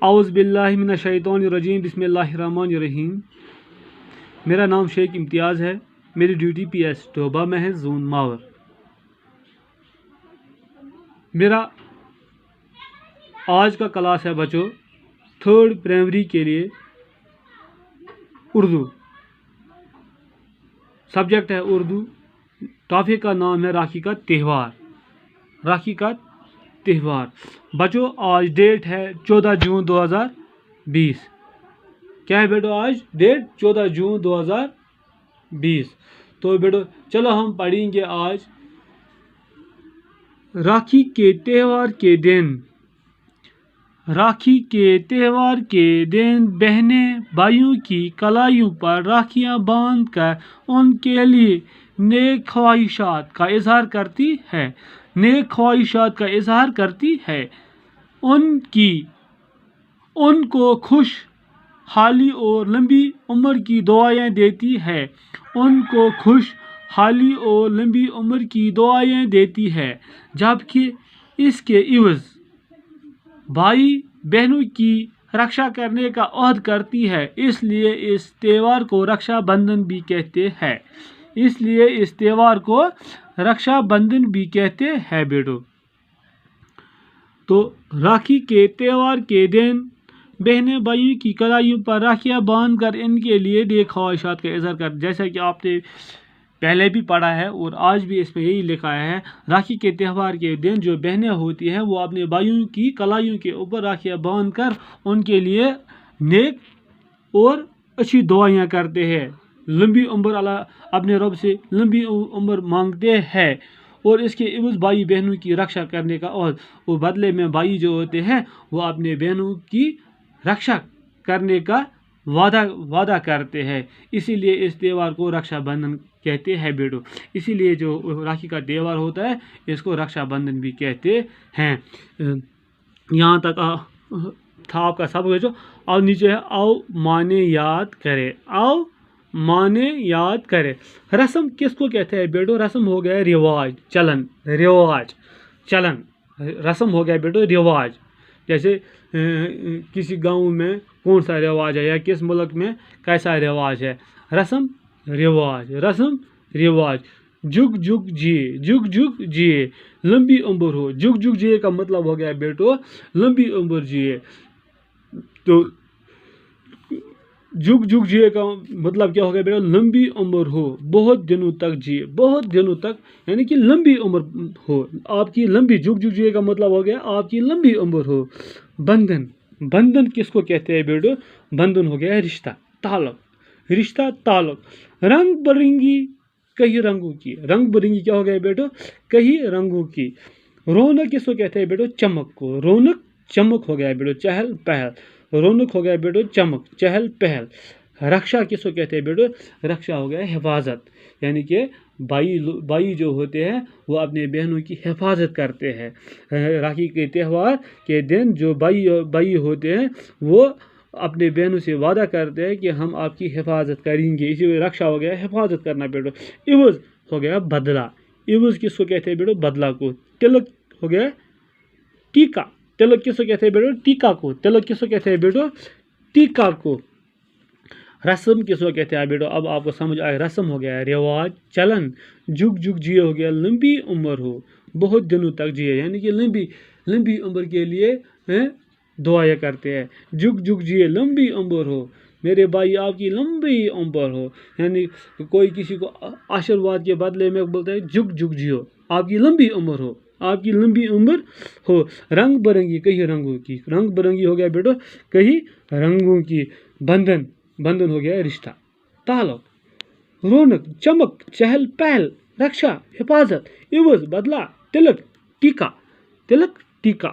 اعوذ باللہ من الشیطان الرجیم بسم اللہ الرحمن الرحیم۔ میرا نام شیخ امتیاز ہے۔ میری ڈیوٹی پی ایس ٹوبہ میں ہے، زون ماور۔ میرا آج کا کلاس ہے بچوں 3rd پرائمری کے لیے اردو۔ سبجیکٹ ہے اردو۔ ٹاپک کا نام ہے راکھی کا تہوار۔ راکھی کا تہوار بچوں آج ڈیٹ ہے 14 جون 2020۔ کیا ہے بیٹو آج ڈیٹ 14 جون 2020۔ تو بیٹو چلو ہم پڑھیں گے آج راکھی کے تہوار کے دن۔ راکھی کے تہوار کے دن بہنیں بھائیوں کی کلائیوں پر راکھیاں باندھ کر ان کے لیے نیک خواہشات کا اظہار کرتی ہے۔ نیک خواہشات کا اظہار کرتی ہے۔ ان کو خوش حالی اور لمبی عمر کی دعائیں دیتی ہے۔ ان کو خوش حالی اور لمبی عمر کی دعائیں دیتی ہے، جبکہ اس کے عوض بھائی بہنوں کی رکشا کرنے کا عہد کرتی ہے۔ اس لیے اس تہوار کو رکشا بندھن بھی کہتے ہیں۔ اس لیے اس تہوار کو رکشا بندھن بھی کہتے ہیں بیٹو۔ تو راکھی کے تہوار کے دن بہنیں بھائیوں کی کلائیوں پر راکھیاں باندھ کر ان کے لیے نیک خواہشات کا اظہار کرتے ہیں۔ جیسا کہ آپ نے پہلے بھی پڑھا ہے اور آج بھی اس میں یہی لکھا ہے، راکھی کے تہوار کے دن جو بہنیں ہوتی ہیں وہ اپنے بھائیوں کی کلائیوں کے اوپر راکھیاں باندھ کر ان کے لیے نیک اور اچھی دعائیں کرتے ہیں، لمبی عمر اپنے رب سے لمبی عمر مانگتے ہیں، اور اس کے عوض بھائی بہنوں کی رکشا کرنے کا عہد، اور بدلے میں بھائی جو ہوتے ہیں وہ اپنے بہنوں کی رکشا کرنے کا وعدہ کرتے ہیں۔ اسی لیے اس تہوار کو رکشا بندھن کہتے ہیں بیٹو۔ اسی لیے جو راکھی کا تہوار ہوتا ہے اس کو رکشا بندھن بھی کہتے ہیں۔ یہاں تک تھا آپ کا سبق۔ اور نیچے ہے آؤ مانے یاد کرے۔ آؤ مانے یاد کرے۔ رسم کس کو کہتے ہیں بیٹو؟ رسم ہو گیا رواج، چلن، رواج، چلن۔ رسم ہو گیا بیٹو رواج۔ جیسے کسی گاؤں میں کون سا رواج ہے یا کس ملک میں کیسا رواج ہے۔ رسم رواج، رسم رواج۔ جگ جگ جیے، جگ جگ جیے، لمبی عمر ہو۔ جگ جگ جیے کا مطلب ہو گیا بیٹو لمبی عمر جیے۔ تو جگ جگ جیے کا مطلب کیا ہو گیا بیٹا؟ لمبی عمر ہو، بہت دنوں تک جیے، بہت دنوں تک یعنی کہ لمبی عمر ہو آپ کی، لمبی۔ جگ جگ جیے کا مطلب ہو گیا آپ کی لمبی عمر ہو۔ بندھن، بندھن کس کو کہتے ہیں بیٹو؟ بندھن ہو گیا رشتہ، تعلق، رشتہ تعلق۔ رنگ برنگی کئی رنگوں کی۔ رنگ برنگی کیا ہو گیا بیٹو؟ کئی رنگوں کی۔ رونق کس کو کہتے ہیں بیٹو؟ چمک کو۔ رونق چمک ہو گیا بیٹو، چہل پہل۔ رونق ہو گیا بیٹو چمک، چہل پہل۔ رکشا کس کو کہتے ہیں بیٹو؟ رکشا ہو گیا حفاظت، یعنی کہ بھائی جو ہوتے ہیں وہ اپنے بہنوں کی حفاظت کرتے ہیں۔ راکھی کے تہوار کے دن جو بھائی ہوتے ہیں وہ اپنے بہنوں سے وعدہ کرتے ہیں کہ ہم آپ کی حفاظت کریں گے۔ اسی لیے رکشا ہو گیا حفاظت کرنا بیٹو۔ عوض ہو گیا بدلہ۔ عوض کس کو کہتے ہیں بیٹو؟ بدلہ کو۔ تلک ہو گیا ٹیکا۔ تلک کس کو کہتے ہیں بیٹو؟ ٹیکا کو۔ تلک کس کو کہتے ہیں بیٹو؟ ٹیکا کو۔ رسم کس کو کہتے ہیں بیٹو؟ اب آپ کو سمجھ آئے۔ رسم ہو گیا رواج، چلن۔ جگ جگ جیے ہو گیا لمبی عمر ہو، بہت دنوں تک جیے، یعنی کہ لمبی عمر کے لیے دعائیں کرتے ہیں۔ جگ جگ جیے، لمبی عمر ہو، میرے بھائی آپ کی لمبی عمر ہو، یعنی کوئی کسی کو آشیرواد کے بدلے میں بولتا ہے جگ جگ جیو، آپ کی لمبی عمر ہو، آپ کی لمبی عمر ہو۔ رنگ برنگی کئی رنگوں کی۔ رنگ برنگی ہو گیا بیٹو کئی رنگوں کی۔ بندھن، بندھن ہو گیا رشتہ، تعلق۔ رونق چمک، چہل پہل، رکشا حفاظت، عوض بدلہ، تلک ٹیکا، تلک ٹیکا۔